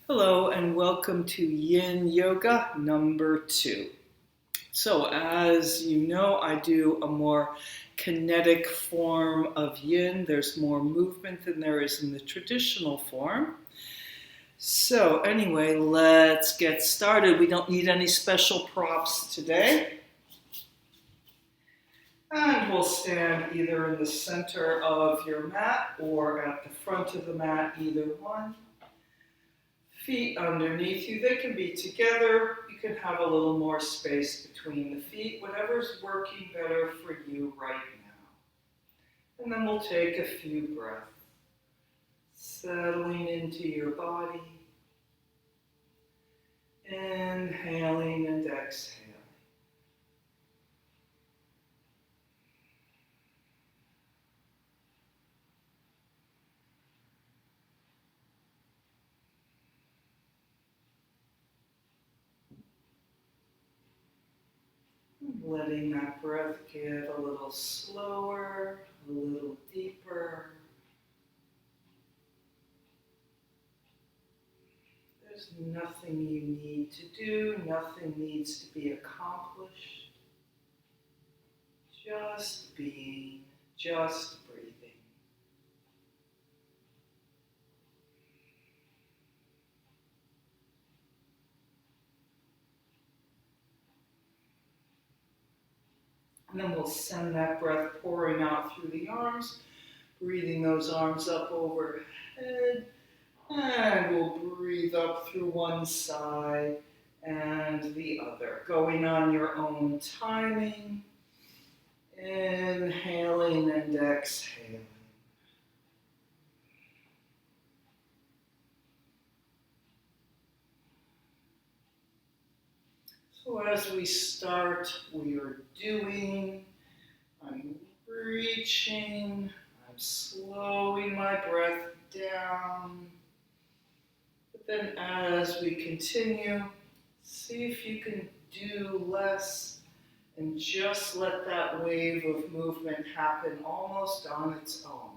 Hello and welcome to Yin Yoga number 2. So as you know, I do a more kinetic form of Yin. There's more movement than there is in the traditional form. So anyway, let's get started. We don't need any special props today. And we'll stand either in the center of your mat or at the front of the mat, either one. Feet underneath you. They can be together. You can have a little more space between the feet, whatever's working better for you right now. And then we'll take a few breaths, settling into your body, inhaling and exhaling. Letting that breath get a little slower, a little deeper. There's nothing you need to do, nothing needs to be accomplished. Just being, just breathing. And then we'll send that breath pouring out through the arms, breathing those arms up overhead. And we'll breathe up through one side and the other, going on your own timing. Inhaling and exhaling. So as we start, we are doing, I'm reaching, I'm slowing my breath down. But then as we continue, see if you can do less and just let that wave of movement happen almost on its own.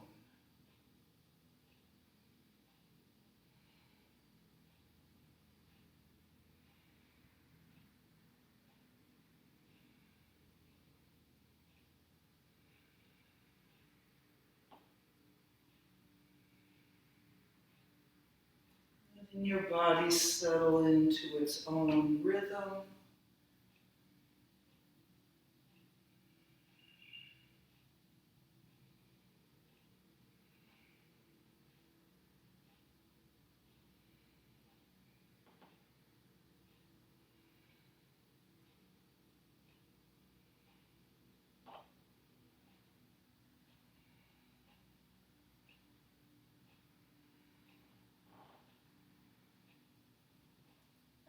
Letting your body settle into its own rhythm.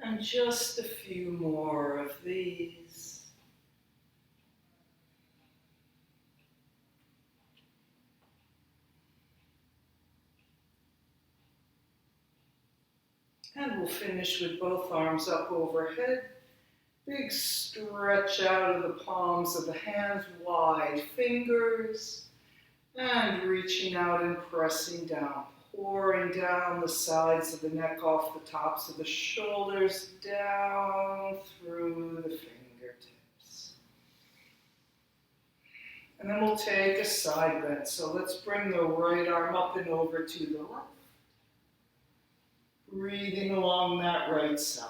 And just a few more of these. And we'll finish with both arms up overhead. Big stretch out of the palms of the hands, wide fingers. And reaching out and pressing down, pouring down the sides of the neck off the tops of the shoulders, down through the fingertips. And then we'll take a side bend. So let's bring the right arm up and over to the left. Breathing along that right side.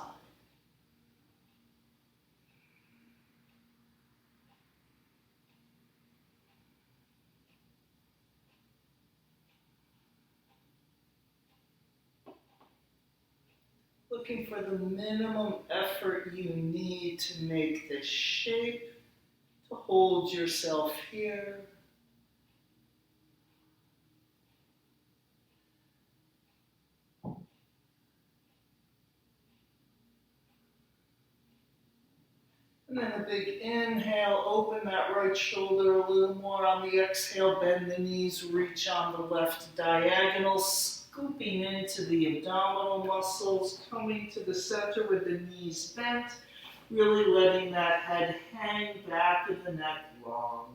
Looking for the minimum effort you need to make this shape, to hold yourself here. And then a big inhale, open that right shoulder a little more. On the exhale, bend the knees, reach on the left diagonal, scooping into the abdominal muscles, coming to the center with the knees bent, really letting that head hang back and the neck long.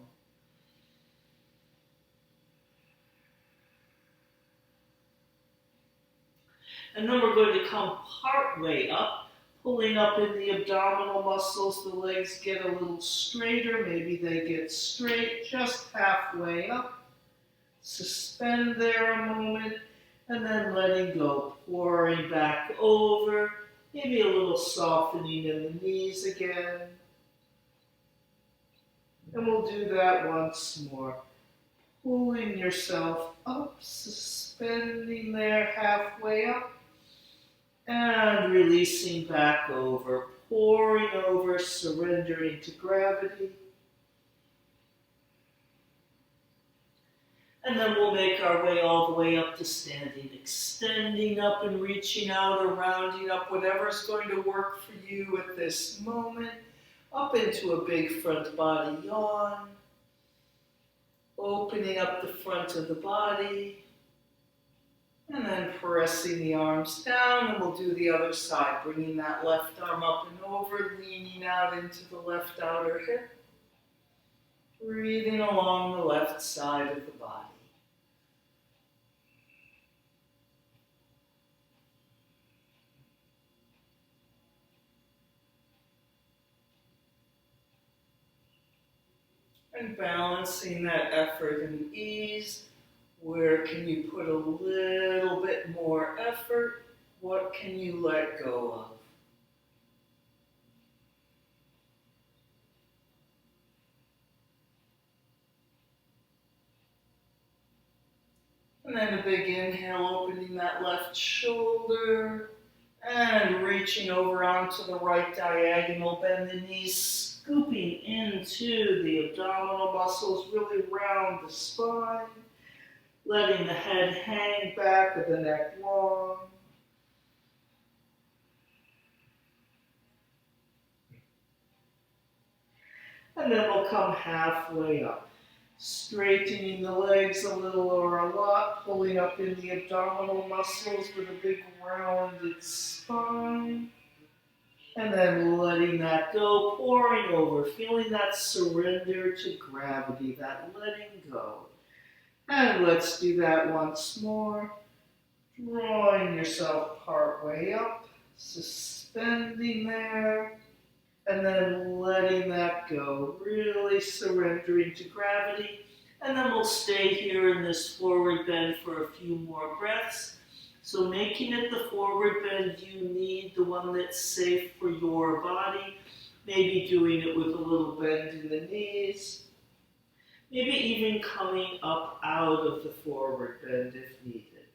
And then we're going to come part way up, pulling up in the abdominal muscles. The legs get a little straighter. Maybe they get straight, just halfway up. Suspend there a moment, and then letting go, pouring back over. Maybe a little softening in the knees again. And we'll do that once more. Pulling yourself up, suspending there halfway up, and releasing back over, pouring over, surrendering to gravity. And then we'll make our way all the way up to standing, extending up and reaching out or rounding up, whatever's going to work for you at this moment, up into a big front body yawn, opening up the front of the body, and then pressing the arms down, and we'll do the other side, bringing that left arm up and over, leaning out into the left outer hip, breathing along the left side of the body. And balancing that effort and ease. Where can you put a little bit more effort? What can you let go of? And then a big inhale, opening that left shoulder and reaching over onto the right diagonal. Bend the knees, scooping into the abdominal muscles, really round the spine. Letting the head hang back with the neck long. And then we'll come halfway up. Straightening the legs a little or a lot, pulling up in the abdominal muscles with a big rounded spine. And then letting that go, pouring over, feeling that surrender to gravity, that letting go. And let's do that once more. Drawing yourself part way up, suspending there, and then letting that go, really surrendering to gravity. And then we'll stay here in this forward bend for a few more breaths. So making it the forward bend you need, the one that's safe for your body. Maybe doing it with a little bend in the knees. Maybe even coming up out of the forward bend if needed.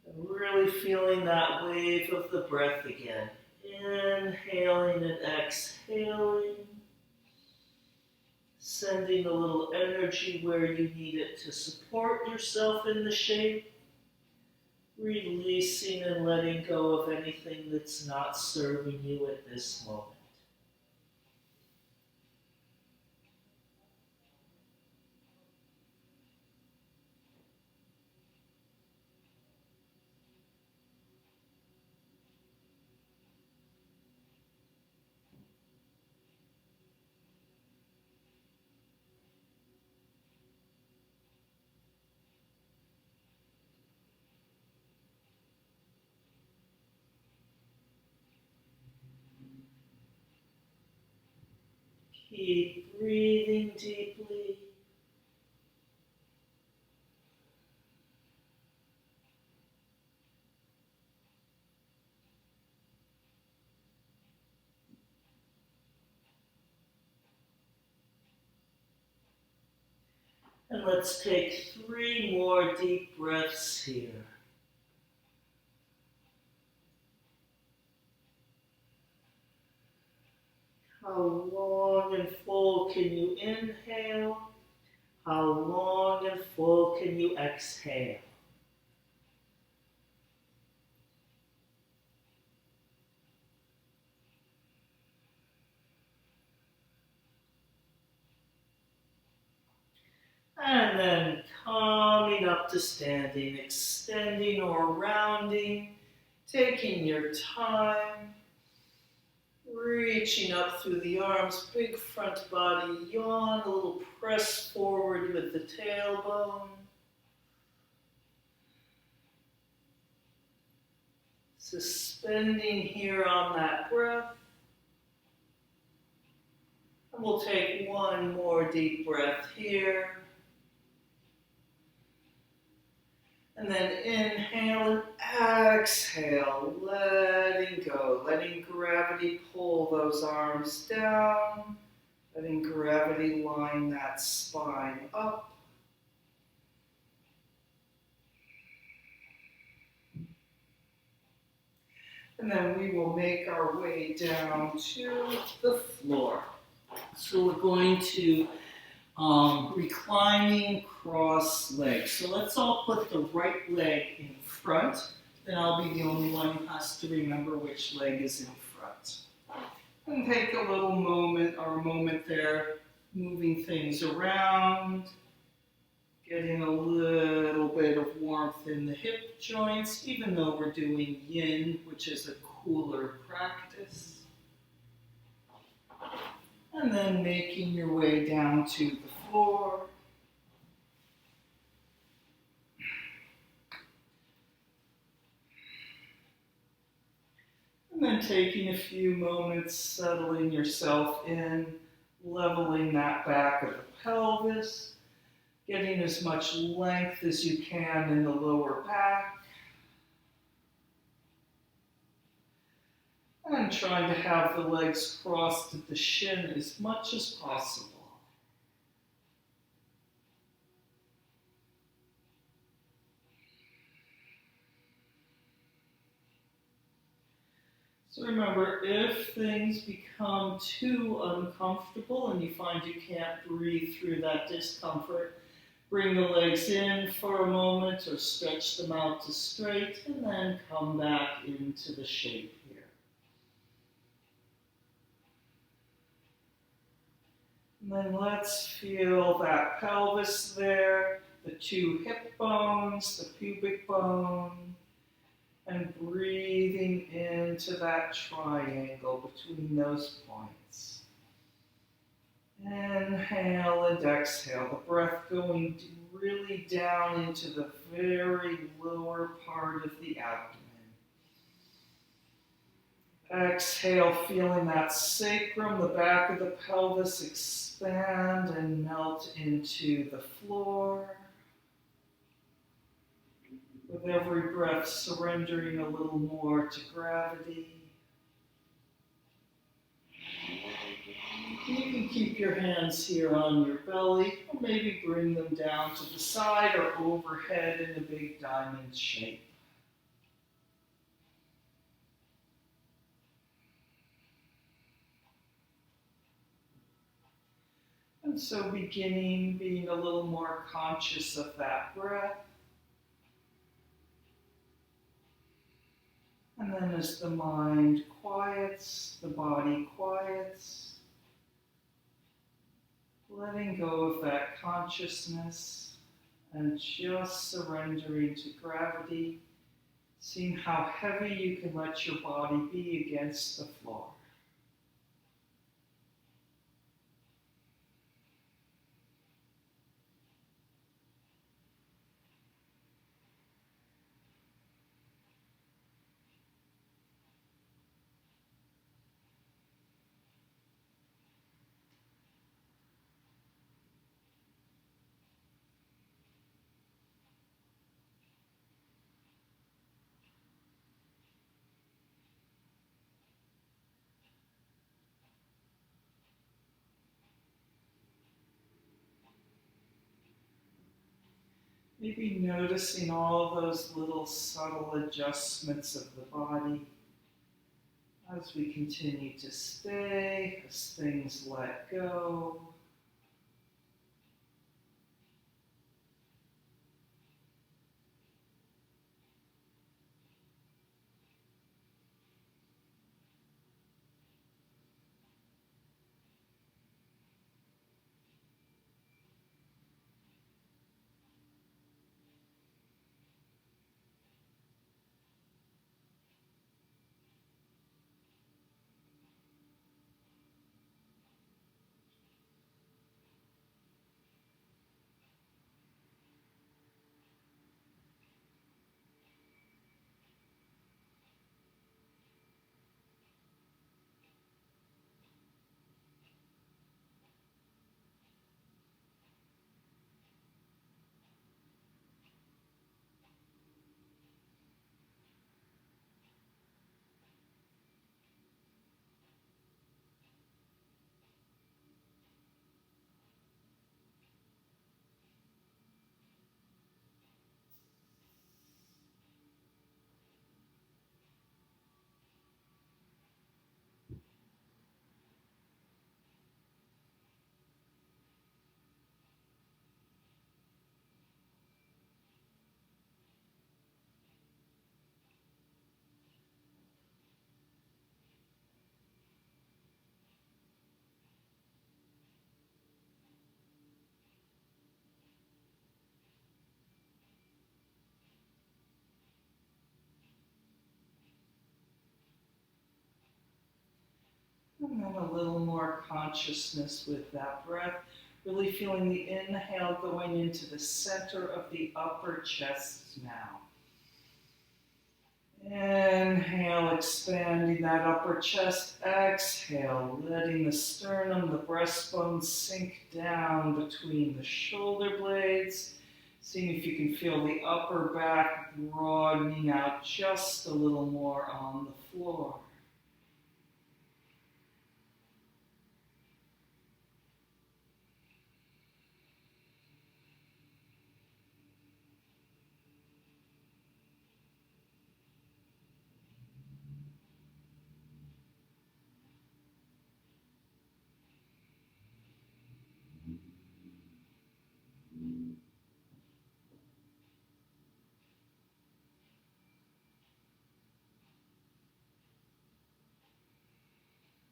And really feeling that wave of the breath again. Inhaling and exhaling. Sending a little energy where you need it to support yourself in the shape. Releasing and letting go of anything that's not serving you at this moment. Keep breathing deeply. And let's take 3 more deep breaths here. How long and full can you inhale? How long and full can you exhale? And then coming up to standing, extending or rounding, taking your time, reaching up through the arms, big front body yawn, a little press forward with the tailbone. Suspending here on that breath. And we'll take one more deep breath here. And then inhale and exhale, letting go, letting gravity pull those arms down, letting gravity line that spine up. And then we will make our way down to the floor. So we're going to reclining cross legs. So let's all put the right leg in front. Then I'll be the only one who has to remember which leg is in front. And take a little moment or a moment there, moving things around, getting a little bit of warmth in the hip joints, even though we're doing yin, which is a cooler practice. And then making your way down to the floor. And then taking a few moments, settling yourself in, leveling that back of the pelvis, getting as much length as you can in the lower back. And trying to have the legs crossed at the shin as much as possible. So remember, if things become too uncomfortable and you find you can't breathe through that discomfort, bring the legs in for a moment or stretch them out to straight and then come back into the shape here. And then let's feel that pelvis there, the two hip bones, the pubic bone, and breathing into that triangle between those points. Inhale and exhale, the breath going really down into the very lower part of the abdomen. Exhale, feeling that sacrum, the back of the pelvis expand and melt into the floor. With every breath, surrendering a little more to gravity. You can keep your hands here on your belly, or maybe bring them down to the side or overhead in a big diamond shape. And so beginning being a little more conscious of that breath. And then as the mind quiets, the body quiets, letting go of that consciousness and just surrendering to gravity, seeing how heavy you can let your body be against the floor. Maybe noticing all those little subtle adjustments of the body as we continue to stay, as things let go. And a little more consciousness with that breath. Really feeling the inhale going into the center of the upper chest now. Inhale, expanding that upper chest. Exhale, letting the sternum, the breastbone sink down between the shoulder blades. Seeing if you can feel the upper back broadening out just a little more on the floor.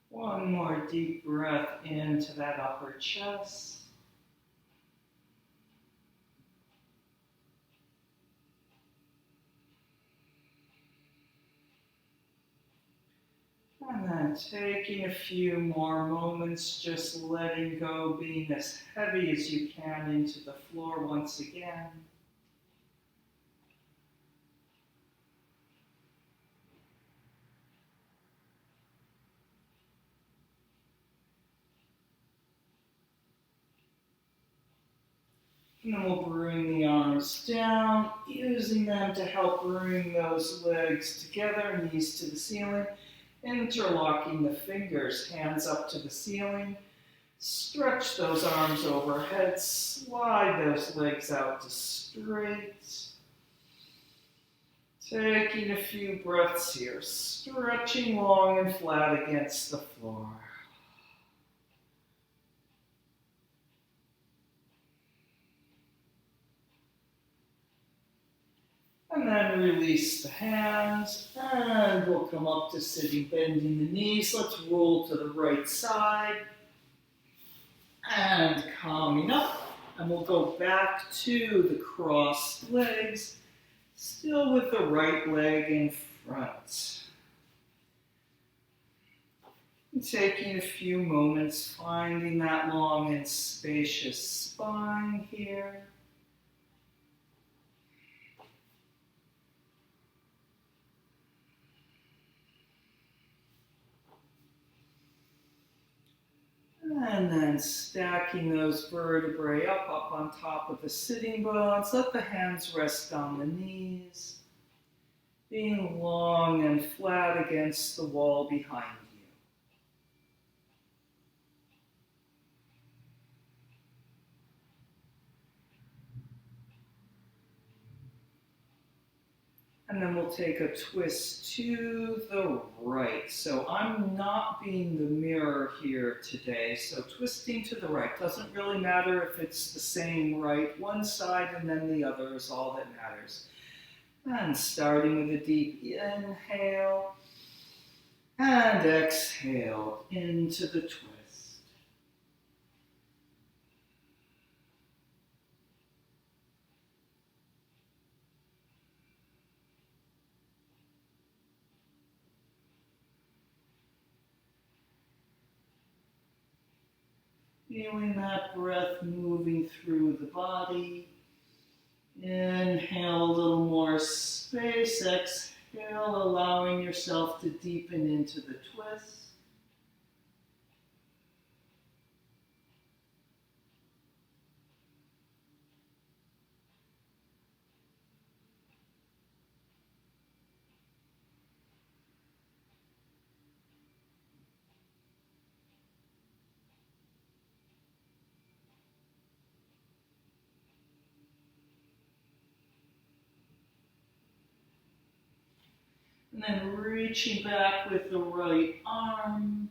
One more deep breath into that upper chest. And then taking a few more moments, just letting go, being as heavy as you can into the floor once again. And then we'll bring the arms down, using them to help bring those legs together, knees to the ceiling, interlocking the fingers, hands up to the ceiling. Stretch those arms overhead, slide those legs out to straight. Taking a few breaths here, stretching long and flat against the floor. And then release the hands, and we'll come up to sitting, bending the knees. Let's roll to the right side, and coming up. And we'll go back to the crossed legs, still with the right leg in front. And taking a few moments, finding that long and spacious spine here. And then stacking those vertebrae up on top of the sitting bones. Let the hands rest on the knees, being long and flat against the wall behind you. And then we'll take a twist to the right. So I'm not being the mirror here today. So twisting to the right. Doesn't really matter if it's the same right. One side and then the other is all that matters. And starting with a deep inhale. And exhale into the twist. Feeling that breath moving through the body. Inhale a little more space. Exhale, allowing yourself to deepen into the twist. And then reaching back with the right arm.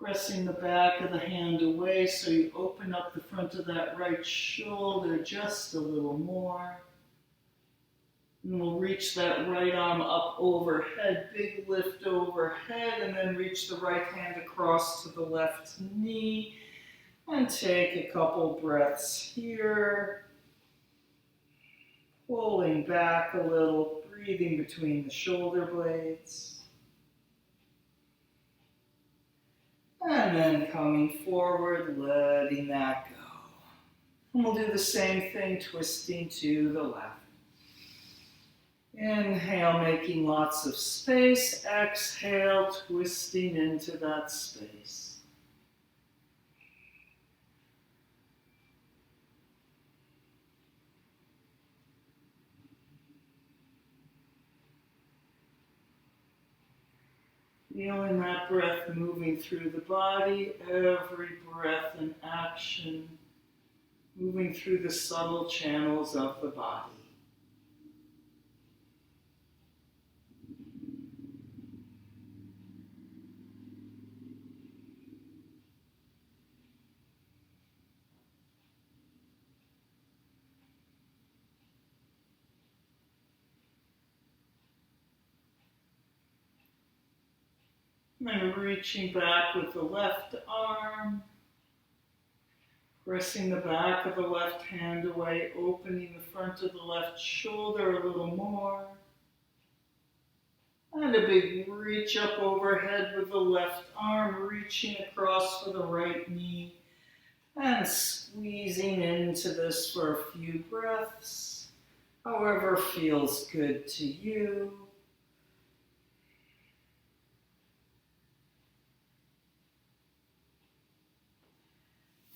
Pressing the back of the hand away so you open up the front of that right shoulder just a little more. And we'll reach that right arm up overhead, big lift overhead, and then reach the right hand across to the left knee. And take a couple breaths here. Pulling back a little, breathing between the shoulder blades. And then coming forward, letting that go. And we'll do the same thing, twisting to the left. Inhale, making lots of space. Exhale, twisting into that space. Feeling that breath moving through the body, every breath and action moving through the subtle channels of the body. And reaching back with the left arm, pressing the back of the left hand away, opening the front of the left shoulder a little more. And a big reach up overhead with the left arm, reaching across for the right knee. And squeezing into this for a few breaths, however feels good to you.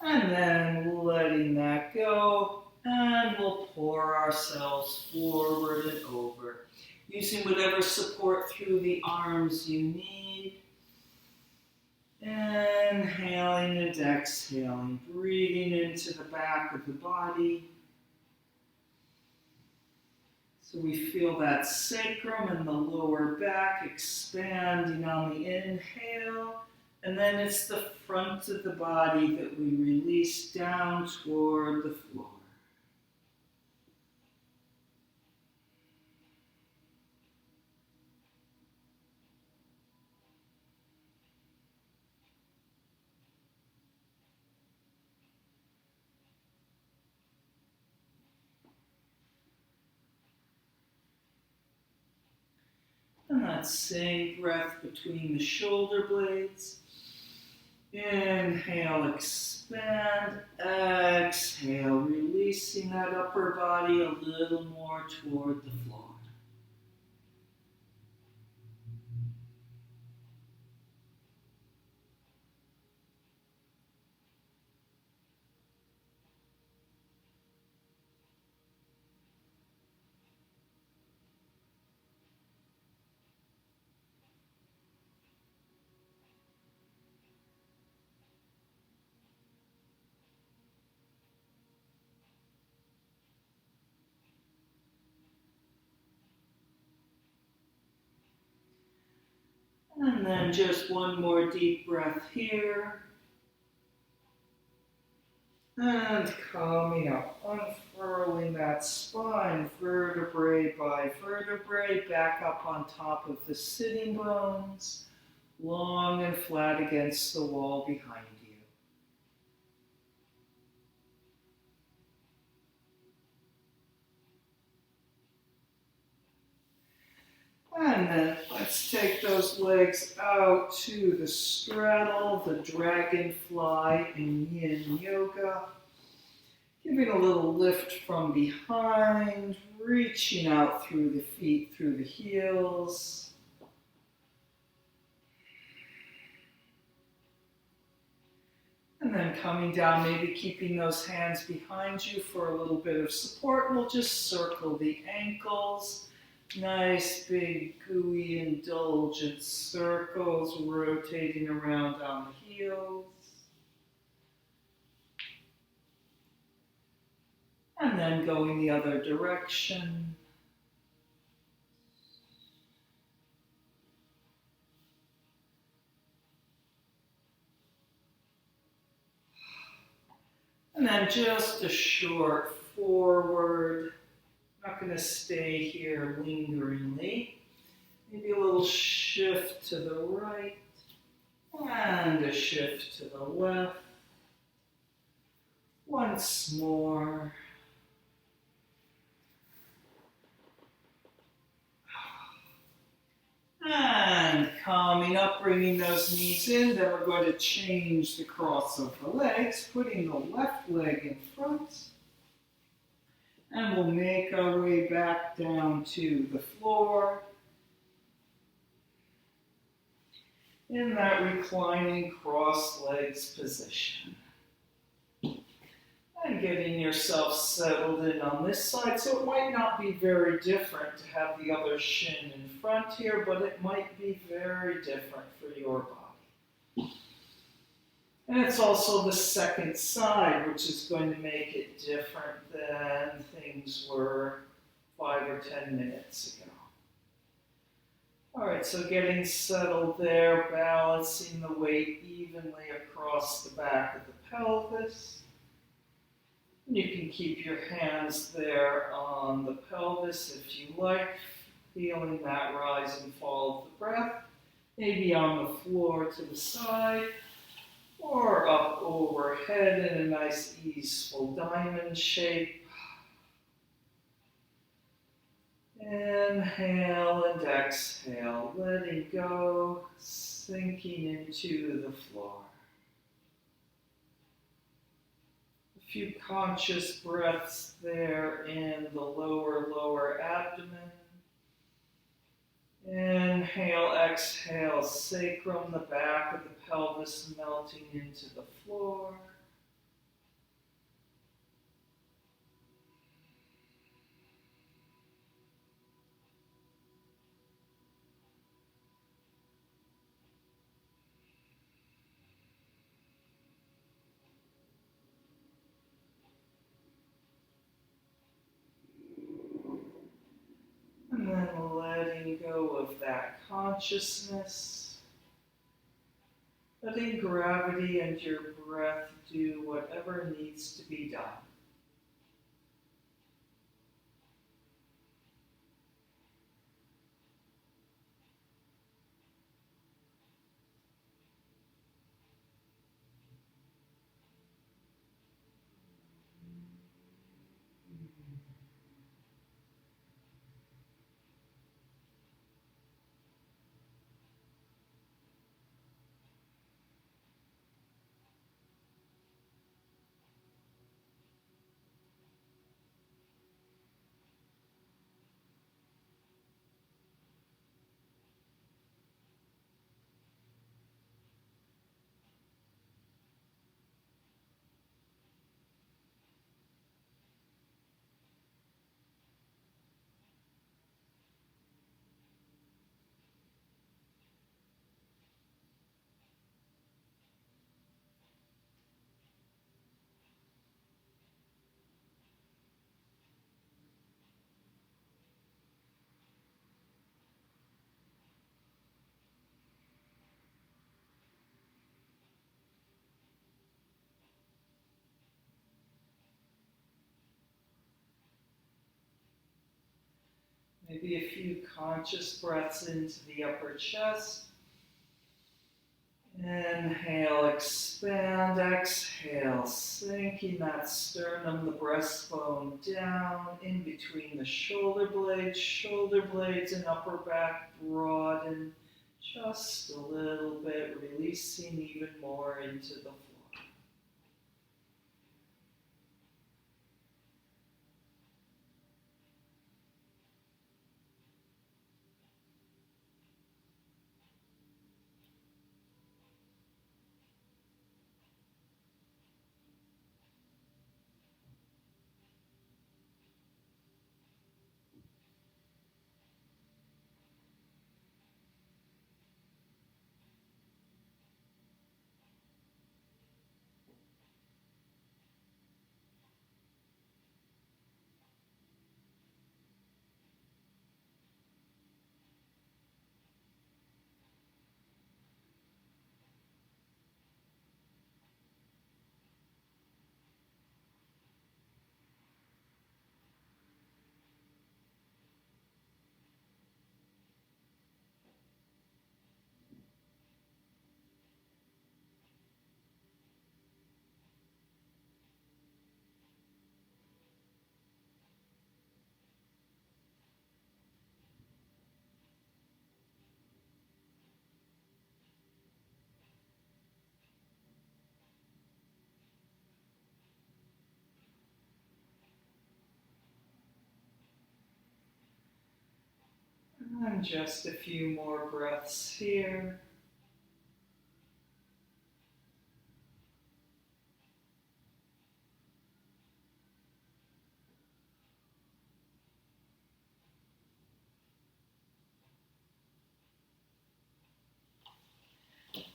And then letting that go, and we'll pour ourselves forward and over, using whatever support through the arms you need. Inhaling and exhaling, breathing into the back of the body. So we feel that sacrum and the lower back expanding on the inhale. And then it's the front of the body that we release down toward the floor. And that same breath between the shoulder blades. Inhale, expand. Exhale, releasing that upper body a little more toward the floor. And then just one more deep breath here. And coming up, unfurling that spine, vertebrae by vertebrae, back up on top of the sitting bones, long and flat against the wall behind you. And then let's take those legs out to the straddle, the dragonfly in Yin Yoga. Giving a little lift from behind, reaching out through the feet, through the heels. And then coming down, maybe keeping those hands behind you for a little bit of support. We'll just circle the ankles. Nice, big, gooey, indulgent circles rotating around on the heels. And then going the other direction. And then just a short forward. Not going to stay here lingeringly. Maybe a little shift to the right and a shift to the left. Once more. And coming up, bringing those knees in. Then we're going to change the cross of the legs, putting the left leg in front. And we'll make our way back down to the floor in that reclining cross legs position. And getting yourself settled in on this side. So it might not be very different to have the other shin in front here, but it might be very different for your body. And it's also the second side, which is going to make it different than things were 5 or 10 minutes ago. All right, so getting settled there, balancing the weight evenly across the back of the pelvis. You can keep your hands there on the pelvis if you like, feeling that rise and fall of the breath, maybe on the floor to the side, or up overhead in a nice easeful diamond shape. Inhale and exhale, letting go, sinking into the floor. A few conscious breaths there in the lower abdomen. Inhale, exhale, sacrum, the back of the pelvis melting into the floor. And then letting go of that consciousness. Letting gravity and your breath do whatever needs to be done. Maybe a few conscious breaths into the upper chest. Inhale, expand, exhale, sinking that sternum, the breastbone down in between the shoulder blades and upper back broaden just a little bit, releasing even more into the floor. And just a few more breaths here.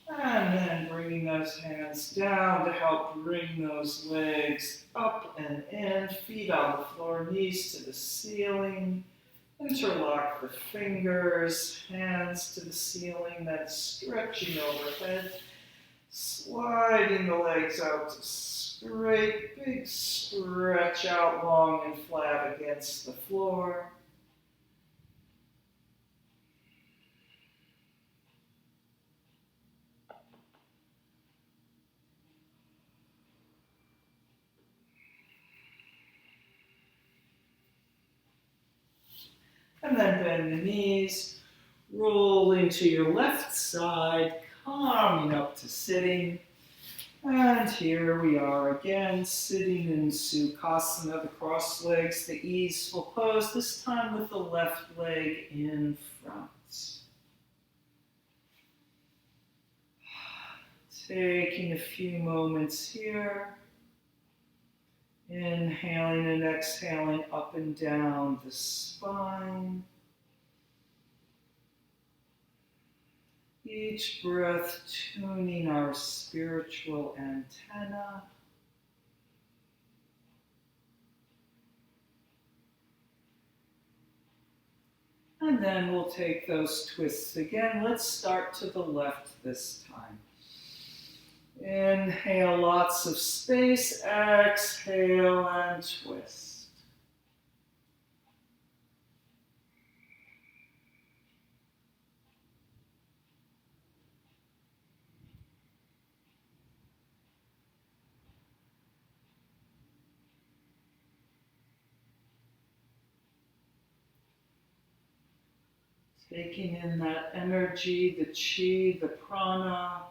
And then bringing those hands down to help bring those legs up and in, feet on the floor, knees to the ceiling. Interlock the fingers, hands to the ceiling, then stretching overhead, sliding the legs out to straight, big stretch out long and flat against the floor. And then bend the knees, rolling to your left side, coming up to sitting. And here we are again, sitting in Sukhasana, the crossed legs, the easeful pose, this time with the left leg in front. Taking a few moments here. Inhaling and exhaling up and down the spine. Each breath tuning our spiritual antenna. And then we'll take those twists again. Let's start to the left this time. Inhale, lots of space. Exhale and twist. Taking in that energy, the chi, the prana.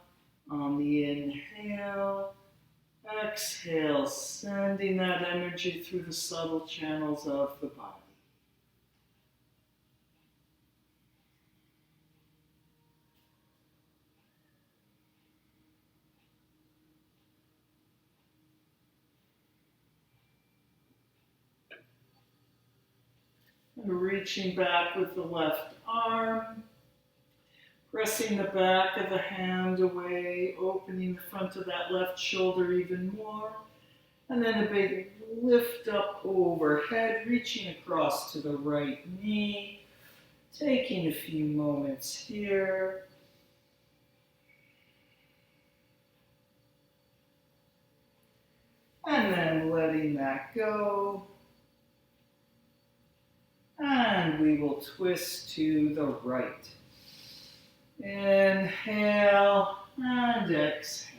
On the inhale, exhale, sending that energy through the subtle channels of the body. And reaching back with the left arm. Pressing the back of the hand away, opening the front of that left shoulder even more. And then a big lift up overhead, reaching across to the right knee. Taking a few moments here. And then letting that go. And we will twist to the right. Inhale and exhale.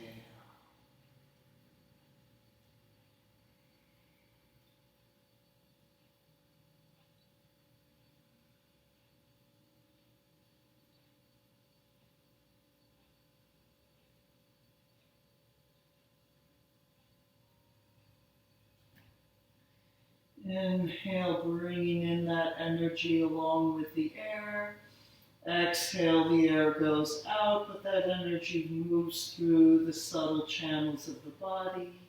Inhale, bringing in that energy along with the air. Exhale, the air goes out, but that energy moves through the subtle channels of the body.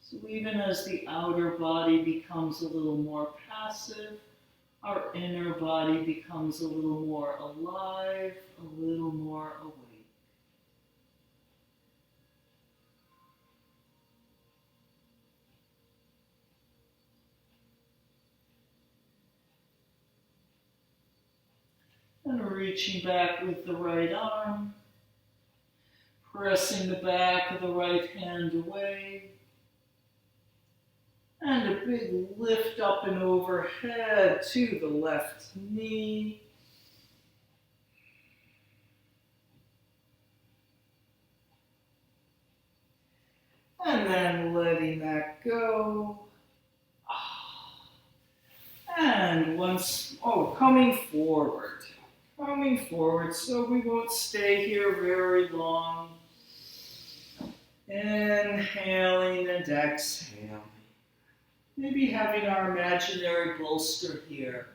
So even as the outer body becomes a little more passive, our inner body becomes a little more alive, a little more awake. And reaching back with the right arm, pressing the back of the right hand away, and a big lift up and overhead to the left knee. And then letting that go. And coming forward. Coming forward, so we won't stay here very long. Inhaling and exhaling. Maybe having our imaginary bolster here.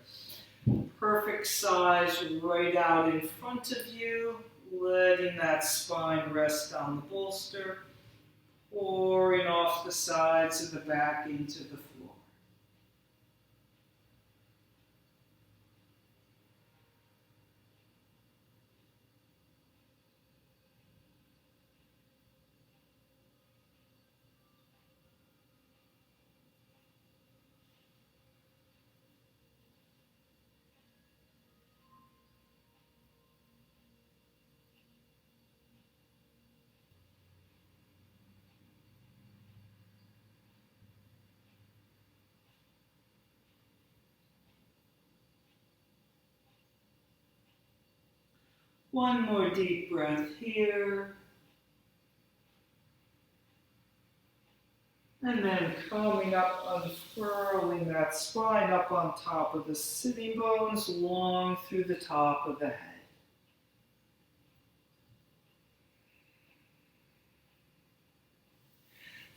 Perfect size right out in front of you, letting that spine rest on the bolster, pouring off the sides of the back into the floor. One more deep breath here. And then coming up, unfurling that spine up on top of the sitting bones, long through the top of the head.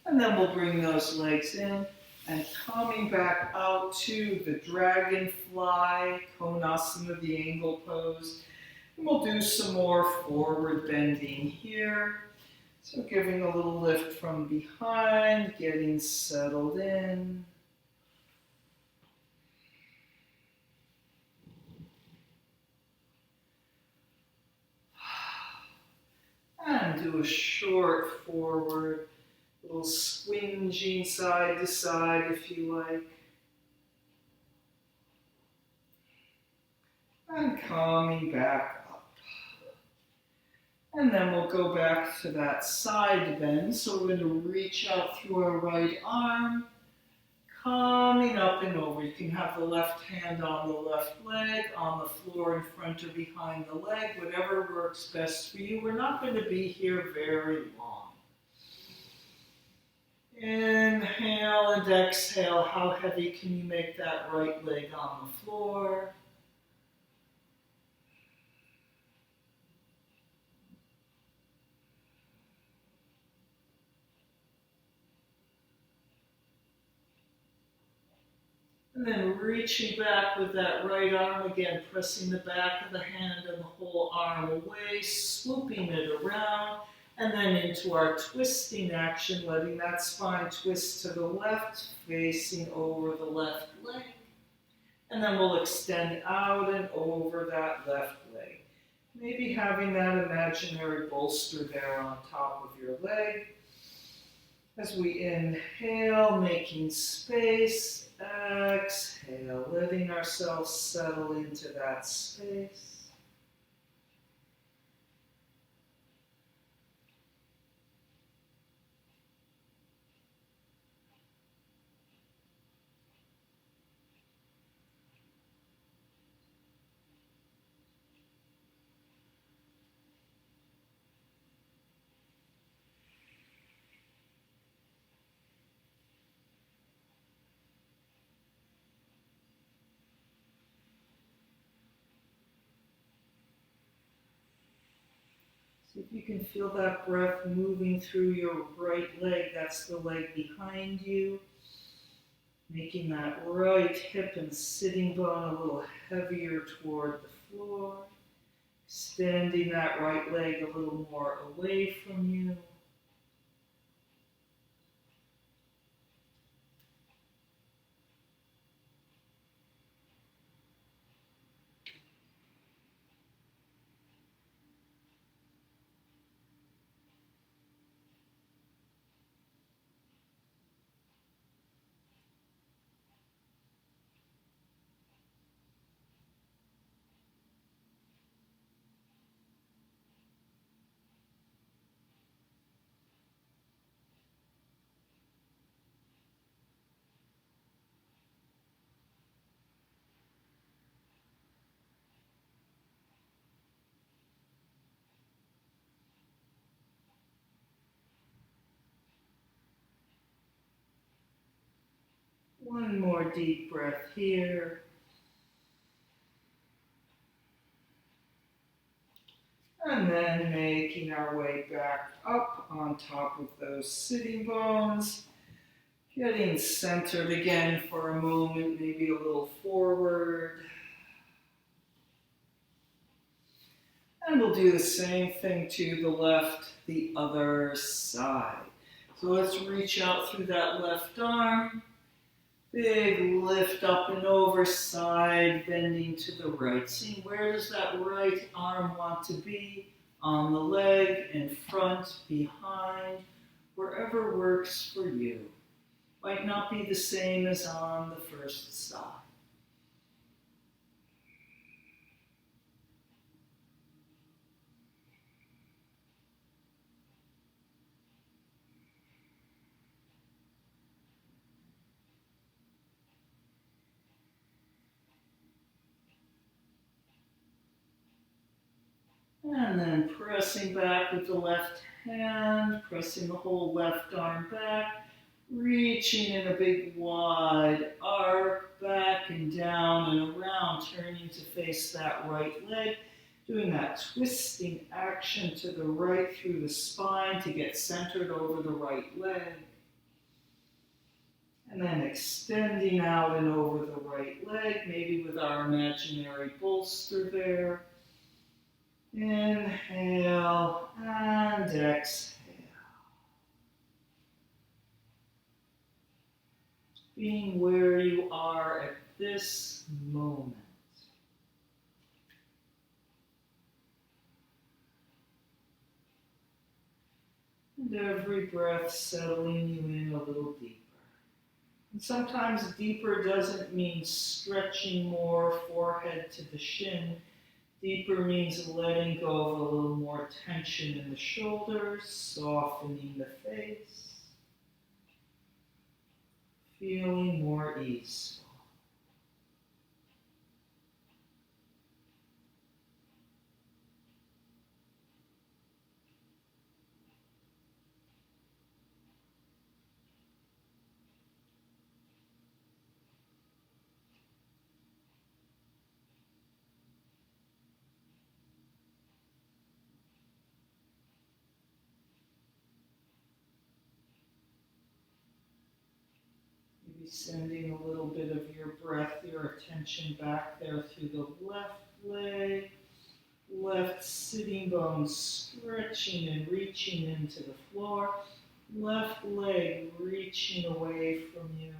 And then we'll bring those legs in and coming back out to the dragonfly, konasana, the angle pose. And we'll do some more forward bending here. So giving a little lift from behind, getting settled in. And do a short forward, little squinging side to side if you like. And coming back up. And then we'll go back to that side bend. So we're going to reach out through our right arm, coming up and over. You can have the left hand on the left leg, on the floor in front or behind the leg, whatever works best for you. We're not going to be here very long. Inhale and exhale. How heavy can you make that right leg on the floor? And then reaching back with that right arm, again, pressing the back of the hand and the whole arm away, swooping it around, and then into our twisting action, letting that spine twist to the left, facing over the left leg. And then we'll extend out and over that left leg. Maybe having that imaginary bolster there on top of your leg. As we inhale, making space. Exhale, letting ourselves settle into that space. See if you can feel that breath moving through your right leg. That's the leg behind you. Making that right hip and sitting bone a little heavier toward the floor. Extending that right leg a little more away from you. One more deep breath here. And then making our way back up on top of those sitting bones. Getting centered again for a moment, maybe a little forward. And we'll do the same thing to the left, the other side. So let's reach out through that left arm. Big lift up and over, side bending to the right. See, where does that right arm want to be? On the leg, in front, behind, wherever works for you. Might not be the same as on the first side. And then pressing back with the left hand, pressing the whole left arm back, reaching in a big wide arc, back and down and around, turning to face that right leg, doing that twisting action to the right through the spine to get centered over the right leg. And then extending out and over the right leg, maybe with our imaginary bolster there. Inhale and exhale. Being where you are at this moment. And every breath settling you in a little deeper. And sometimes deeper doesn't mean stretching more forehead to the shin. Deeper means letting go of a little more tension in the shoulders, softening the face, feeling more easeful. Maybe sending a little bit of your breath, your attention back there through the left leg, left sitting bone stretching and reaching into the floor, left leg reaching away from you.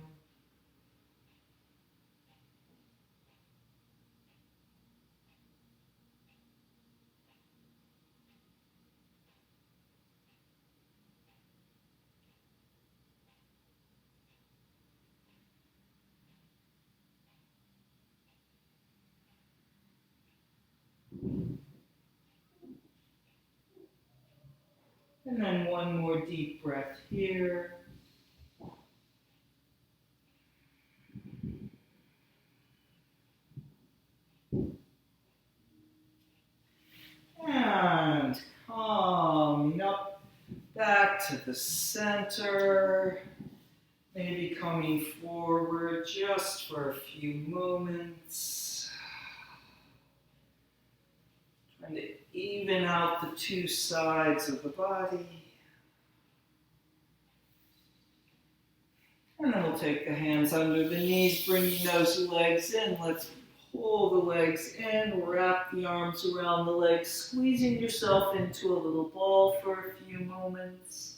And then one more deep breath here. And coming up back to the center. Maybe coming forward just for a few moments. Trying to even out the two sides of the body. And then we'll take the hands under the knees, bringing those legs in. Let's pull the legs in, wrap the arms around the legs, squeezing yourself into a little ball for a few moments.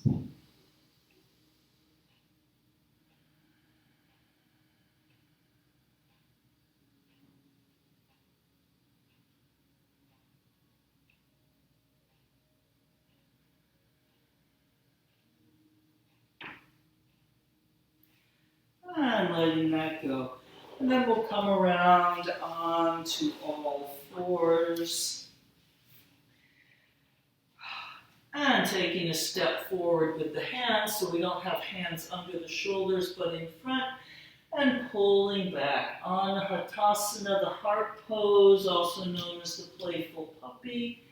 And letting that go. And then we'll come around onto all fours. And taking a step forward with the hands, so we don't have hands under the shoulders but in front. And pulling back. Anahatasana, the heart pose, also known as the playful puppy.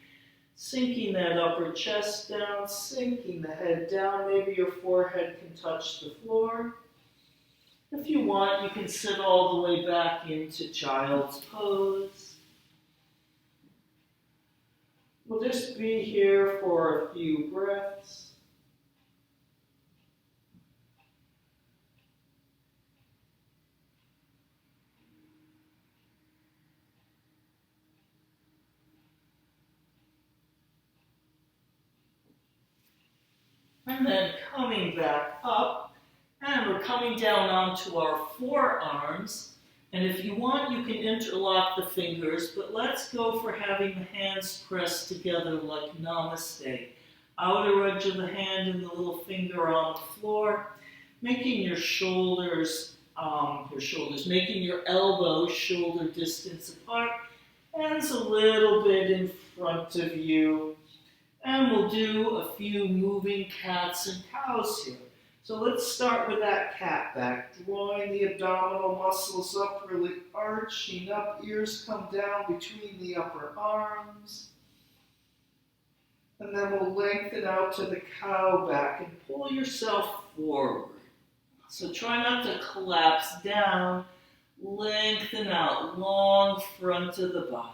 Sinking that upper chest down, sinking the head down. Maybe your forehead can touch the floor. If you want, you can sit all the way back into child's pose. We'll just be here for a few breaths. And then coming back up, and we're coming down onto our forearms. And if you want, you can interlock the fingers, but let's go for having the hands pressed together like namaste. Outer edge of the hand and the little finger on the floor, making your shoulders, making your elbows shoulder distance apart, hands a little bit in front of you. And we'll do a few moving cats and cows here. So let's start with that cat back, drawing the abdominal muscles up, really arching up, ears come down between the upper arms. And then we'll lengthen out to the cow back and pull yourself forward. So try not to collapse down, lengthen out, long front of the body.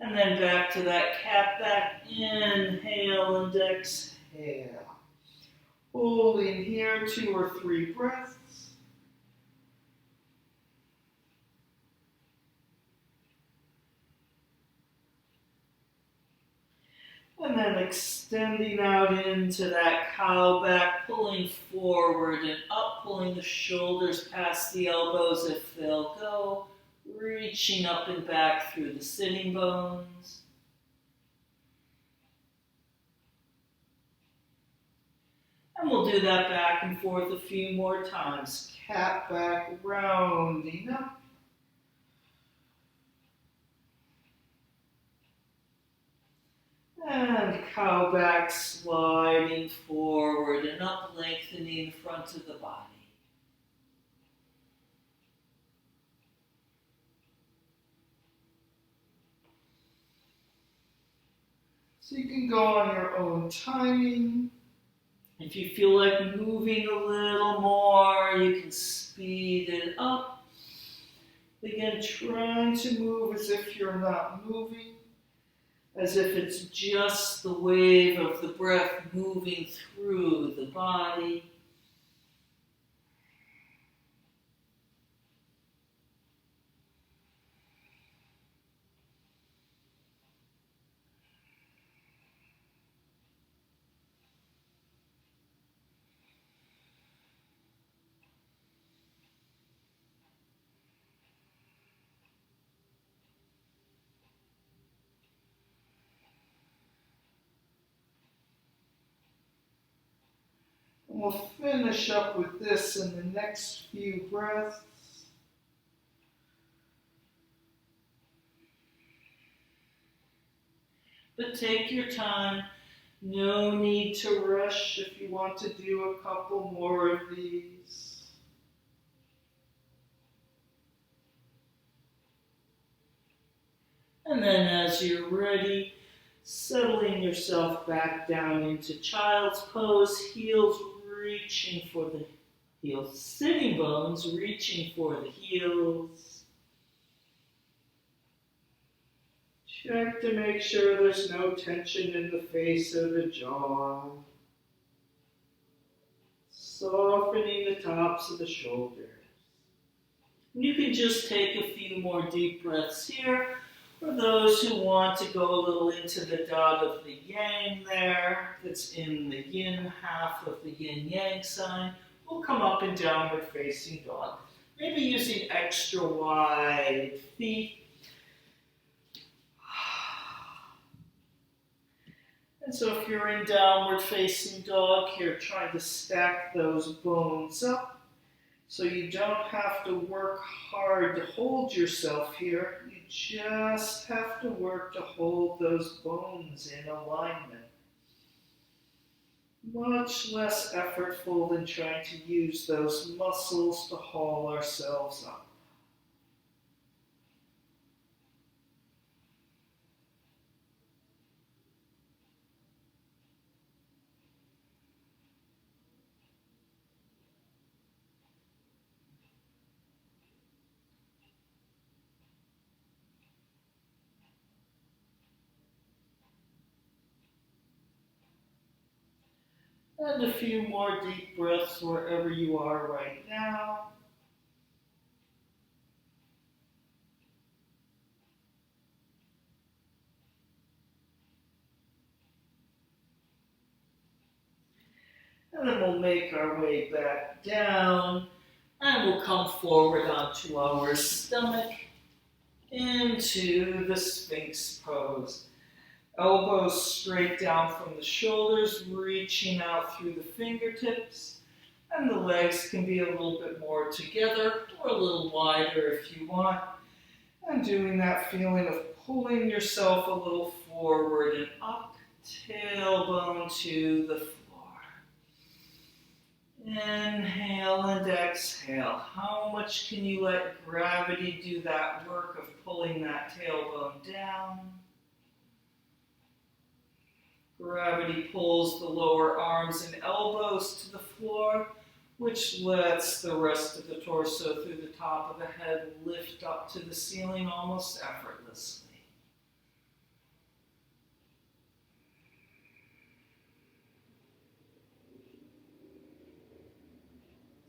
And then back to that cat back, inhale and exhale. Holding here 2 or 3 breaths. And then extending out into that cow back, pulling forward and up, pulling the shoulders past the elbows if they'll go. Reaching up and back through the sitting bones. And we'll do that back and forth a few more times. Cat back, rounding up. And cow back, sliding forward and up, lengthening the front of the body. So you can go on your own timing. If you feel like moving a little more, you can speed it up. Again, trying to move as if you're not moving, as if it's just the wave of the breath moving through the body. And we'll finish up with this in the next few breaths. But take your time. No need to rush if you want to do a couple more of these. And then as you're ready, settling yourself back down into child's pose, heels reaching for the heels, sitting bones reaching for the heels. Check to make sure there's no tension in the face or the jaw. Softening the tops of the shoulders. And you can just take a few more deep breaths here. For those who want to go a little into the dot of the yang there, that's in the yin half of the yin-yang sign, we'll come up and downward facing dog. Maybe using extra wide feet. And so if you're in downward facing dog here, trying to stack those bones up so you don't have to work hard to hold yourself here. You just have to work to hold those bones in alignment. Much less effortful than trying to use those muscles to haul ourselves up. And a few more deep breaths wherever you are right now. And then we'll make our way back down. And we'll come forward onto our stomach into the Sphinx pose. Elbows straight down from the shoulders, reaching out through the fingertips. And the legs can be a little bit more together or a little wider if you want. And doing that feeling of pulling yourself a little forward and up, tailbone to the floor. Inhale and exhale. How much can you let gravity do that work of pulling that tailbone down? Gravity pulls the lower arms and elbows to the floor, which lets the rest of the torso through the top of the head lift up to the ceiling almost effortlessly.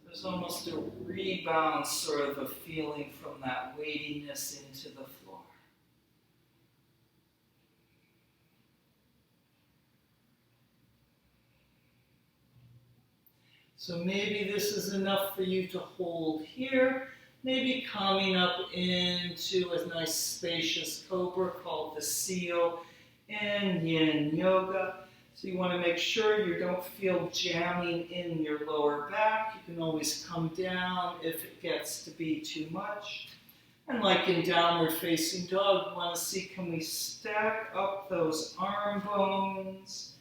There's almost a rebound sort of a feeling from that weightiness into the floor. So maybe this is enough for you to hold here. Maybe coming up into a nice spacious cobra called the seal in Yin Yoga. So you want to make sure you don't feel jamming in your lower back. You can always come down if it gets to be too much. And like in downward facing dog, you want to see, can we stack up those arm bones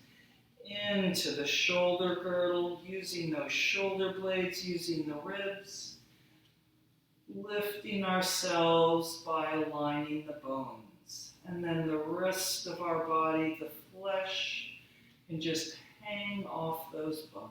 into the shoulder girdle, using those shoulder blades, using the ribs, lifting ourselves by aligning the bones. And then the rest of our body, the flesh, can just hang off those bones.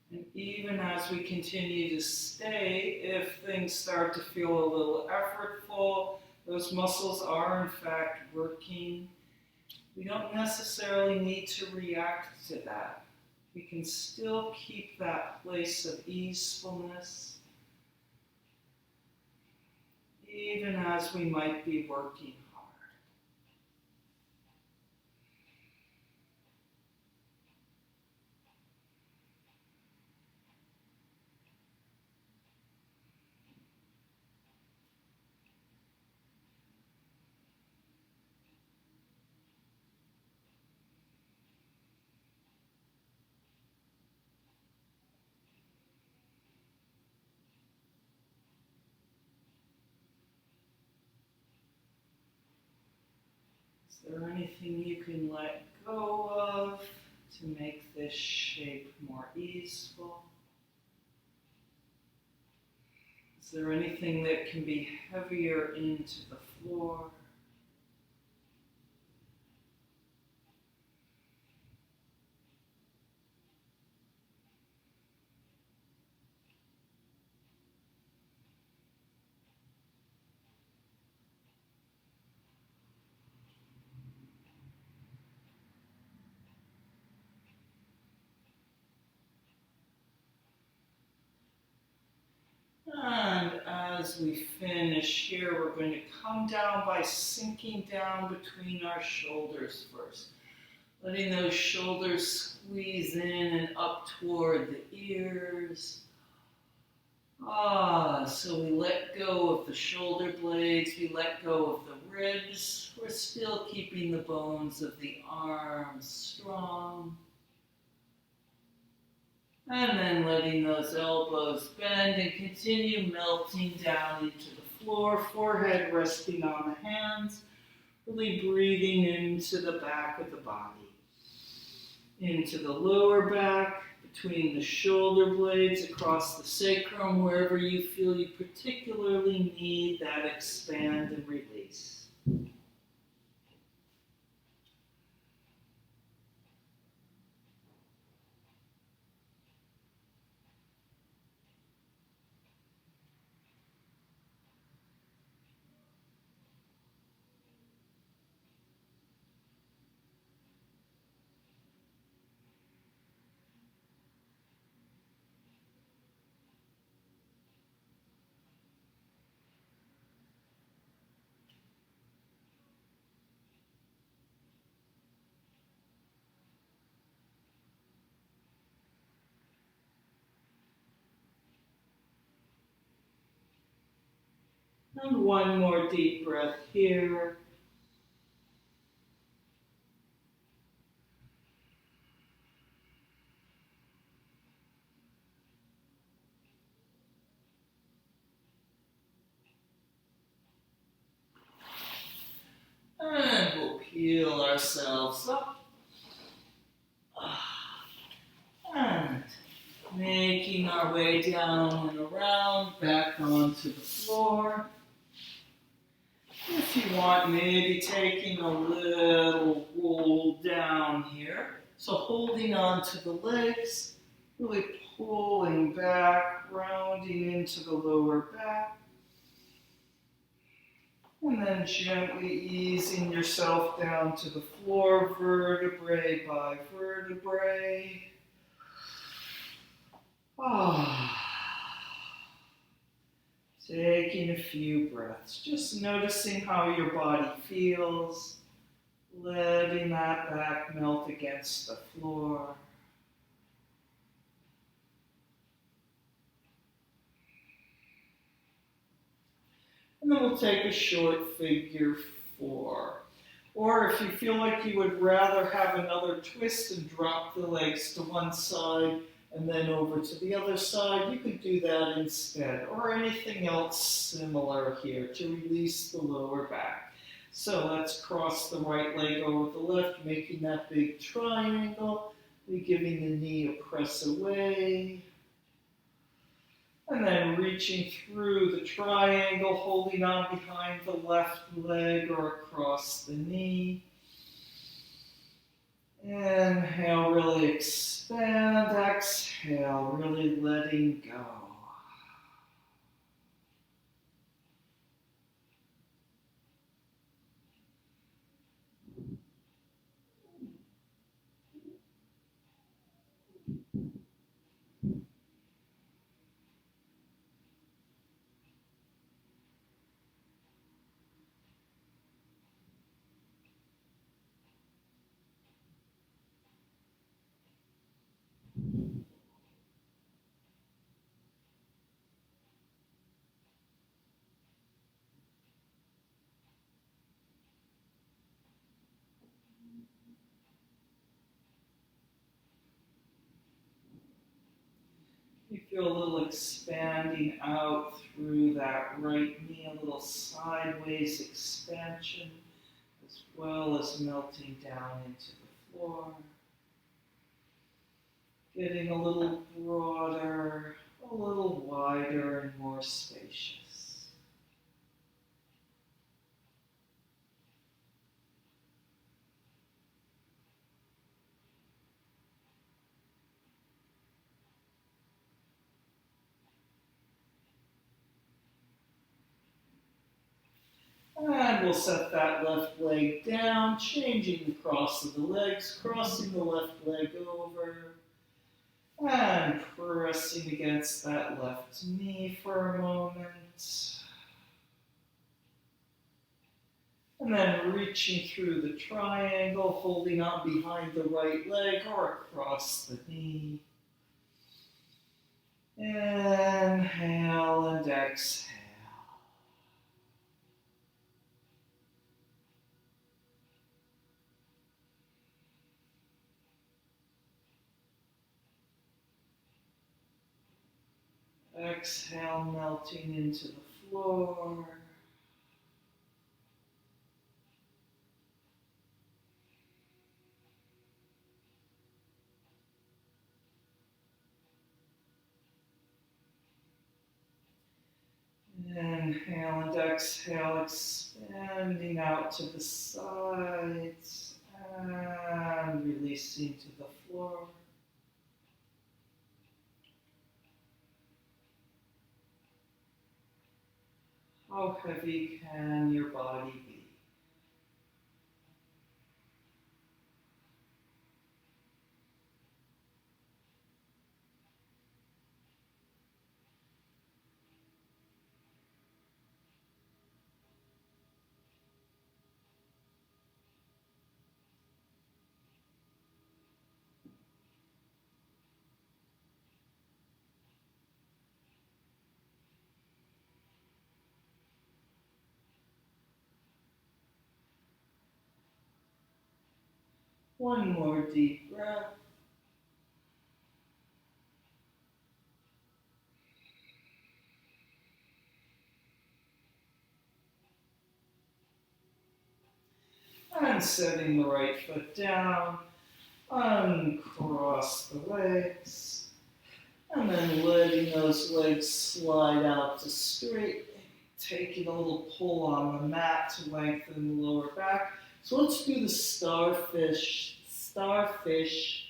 And even as we continue to stay, if things start to feel a little effortful, those muscles are in fact working. We don't necessarily need to react to that. We can still keep that place of easefulness, even as we might be working hard. Is there anything you can let go of to make this shape more easeful? Is there anything that can be heavier into the floor? And as we finish here, we're going to come down by sinking down between our shoulders first. Letting those shoulders squeeze in and up toward the ears. So we let go of the shoulder blades, we let go of the ribs. We're still keeping the bones of the arms strong. And then letting those elbows bend and continue melting down into the floor, forehead resting on the hands, really breathing into the back of the body, into the lower back, between the shoulder blades, across the sacrum, wherever you feel you particularly need that expand and release. And one more deep breath here. And we'll peel ourselves up. And making our way down and around, back onto the floor. If you want, maybe taking a little roll down here. So holding on to the legs, really pulling back, rounding into the lower back. And then gently easing yourself down to the floor, vertebrae by vertebrae. Taking a few breaths, just noticing how your body feels, letting that back melt against the floor. And then we'll take a short figure 4. Or if you feel like you would rather have another twist and drop the legs to one side and then over to the other side, you could do that instead. Or anything else similar here to release the lower back. So let's cross the right leg over the left, making that big triangle, giving the knee a press away. And then reaching through the triangle, holding on behind the left leg or across the knee. Inhale, really expand. Exhale, really letting go. You feel a little expanding out through that right knee, a little sideways expansion, as well as melting down into the floor. Getting a little broader, a little wider, and more spacious. And we'll set that left leg down, changing the cross of the legs, crossing the left leg over, and pressing against that left knee for a moment. And then reaching through the triangle, holding on behind the right leg or across the knee. Inhale and exhale. Exhale, melting into the floor. Inhale and exhale, expanding out to the sides and releasing to the floor. How heavy can your body be? One more deep breath. And setting the right foot down, uncross the legs, and then letting those legs slide out to straight, taking a little pull on the mat to lengthen the lower back. So let's do the starfish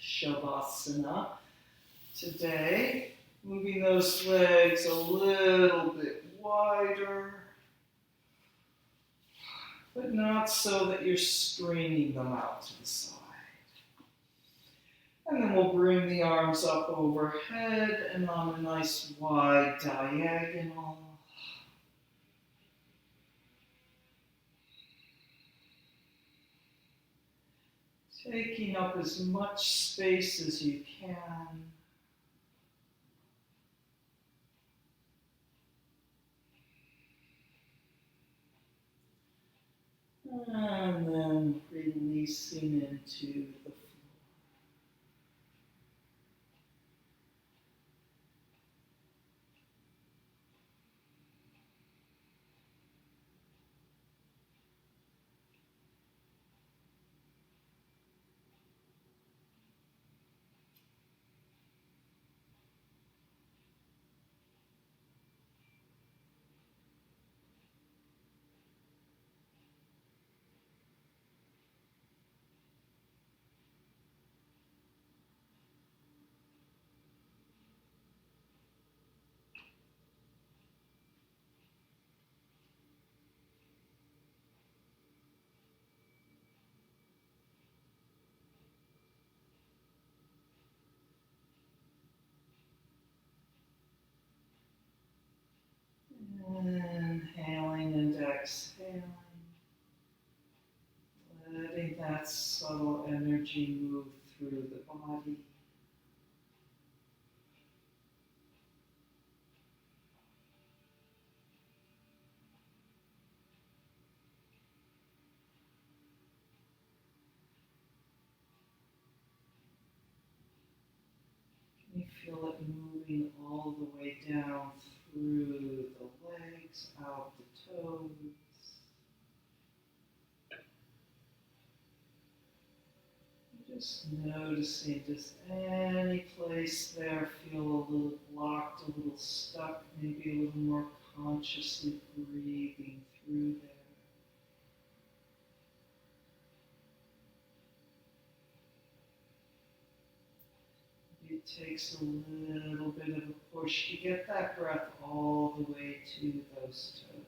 shavasana today. Moving those legs a little bit wider, but not so that you're straining them out to the side. And then we'll bring the arms up overhead and on a nice wide diagonal. Taking up as much space as you can. And then releasing into the floor. Inhaling and exhaling. Letting that subtle energy move through the body. You feel it moving all the way down through the legs, out the toes. Just noticing, does any place there feel a little blocked, a little stuck, maybe a little more consciously breathing through there. It takes a little bit of a push to get that breath all the way to those toes.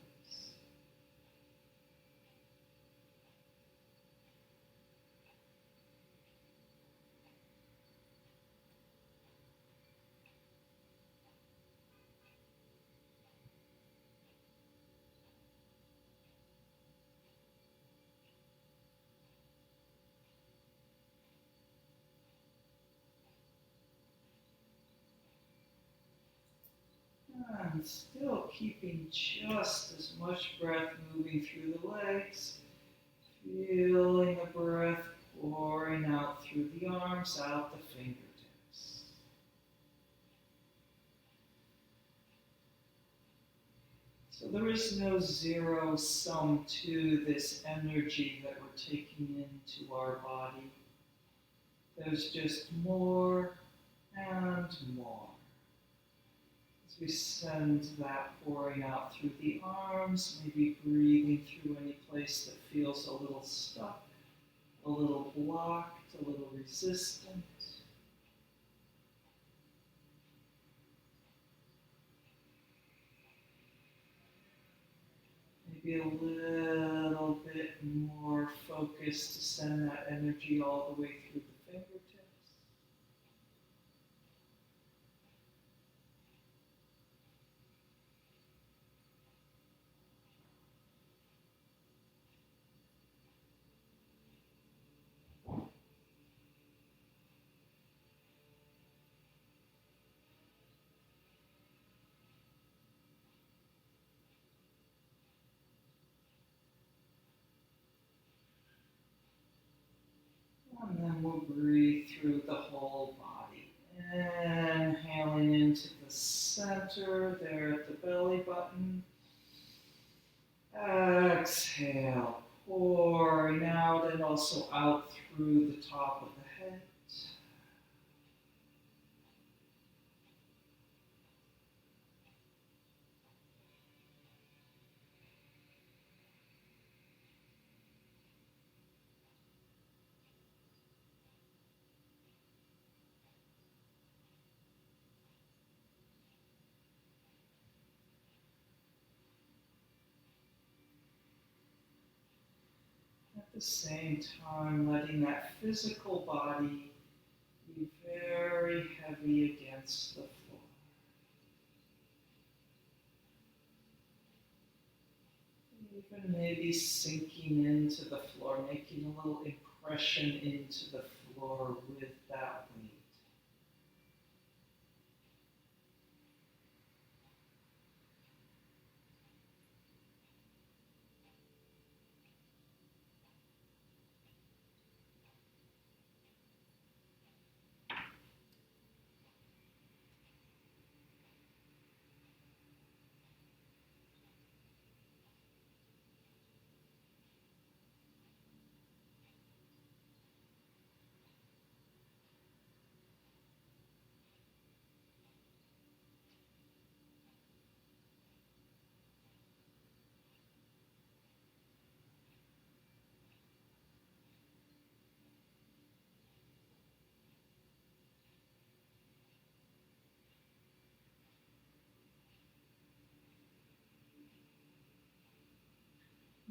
And still keeping just as much breath moving through the legs. Feeling the breath pouring out through the arms, out the fingertips. So there is no zero sum to this energy that we're taking into our body. There's just more and more. As we send that pouring out through the arms, maybe breathing through any place that feels a little stuck, a little blocked, a little resistant. Maybe a little bit more focus to send that energy all the way through the fingertips. And then breathe through the whole body. Inhaling into the center, there at the belly button. Exhale, pouring out and also out through the top of the head. At the same time, letting that physical body be very heavy against the floor. Even maybe sinking into the floor, making a little impression into the floor with that weight.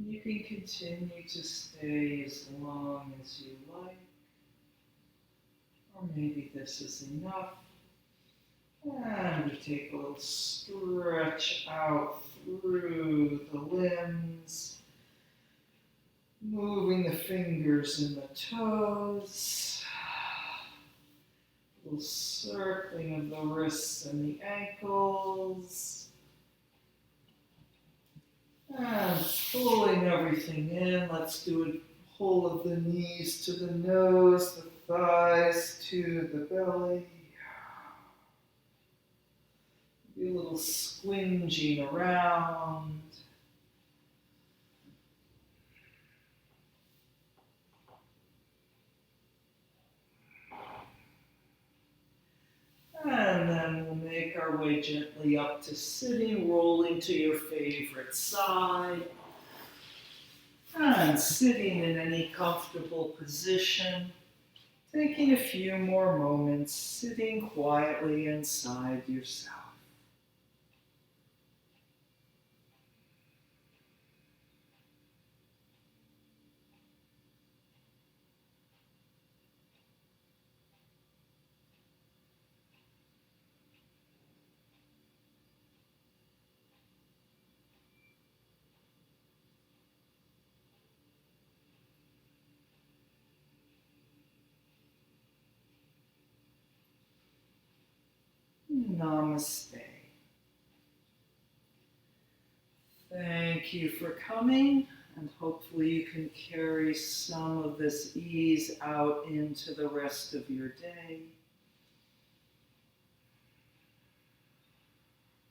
You can continue to stay as long as you like, or maybe this is enough. And we take a little stretch out through the limbs, moving the fingers and the toes, a little circling of the wrists and the ankles. And pulling everything in, let's do a pull of the knees to the nose, the thighs to the belly. Be a little squinging around. And then we'll make our way gently up to sitting, rolling to your favorite side. And sitting in any comfortable position, taking a few more moments, sitting quietly inside yourself. Namaste. Thank you for coming, and hopefully you can carry some of this ease out into the rest of your day.